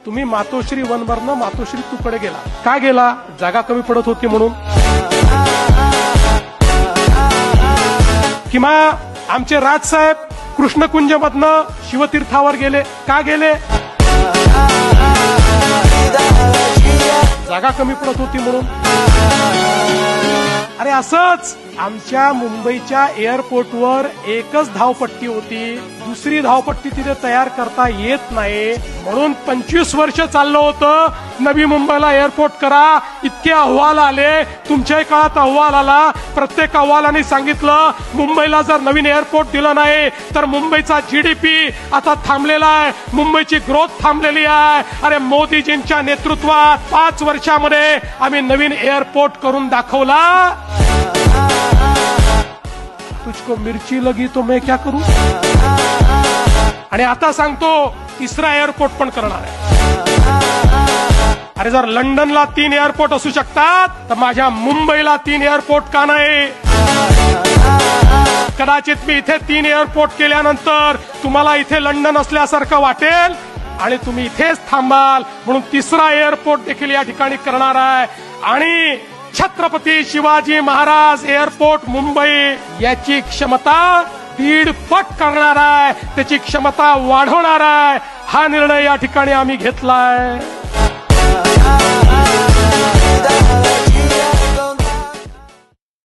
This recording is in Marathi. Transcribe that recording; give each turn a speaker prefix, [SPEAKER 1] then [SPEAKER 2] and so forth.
[SPEAKER 1] तुम्ही मातोश्री वनवरनं मातोश्री तूकडे गेला. का गेला? जागा कमी पडत होती म्हणून. किंवा आमचे राजसाहेब कृष्णकुंजमधनं शिवतीर्थावर गेले. का गेले? जागा कमी पडत होती म्हणून. अरे असंच आमच्या मुंबईच्या एअरपोर्टवर एकच धावपट्टी होती, दुसरी धावपट्टी तिथे तयार करता येत नाही म्हणून 25 वर्ष चाललं होतं नवी मुंबईला एअरपोर्ट करा. इतके अहवाल आले, तुमच्याही काळात अहवाल आला. प्रत्येक अहवालाने सांगितलं मुंबईला जर नवीन एअरपोर्ट दिलं नाही तर मुंबईचा जीडीपी आता थांबलेला आहे, मुंबईची ग्रोथ थांबलेली आहे. अरे मोदीजींच्या नेतृत्वात 5 वर्षामध्ये आम्ही नवीन एअरपोर्ट करून दाखवला. तुझको मिर्ची लगी तो मैं क्या करू. आणि आता सांगतो तिसरा एअरपोर्ट पण करणार आहे. अरे जर लंडनला 3 एअरपोर्ट असू शकतात तर माझ्या मुंबईला 3 एअरपोर्ट का नाही. कदाचित मी इथे 3 एअरपोर्ट केल्यानंतर तुम्हाला इथे लंडन असल्यासारखं वाटेल आणि तुम्ही इथेच थांबाल म्हणून तिसरा एअरपोर्ट देखील या ठिकाणी करणार आहे. आणि छत्रपती शिवाजी महाराज एअरपोर्ट मुंबई याची क्षमता 1.5 पट करणार आहे, त्याची क्षमता वाढवणार आहे. हा निर्णय या ठिकाणी आम्ही घेतलाय.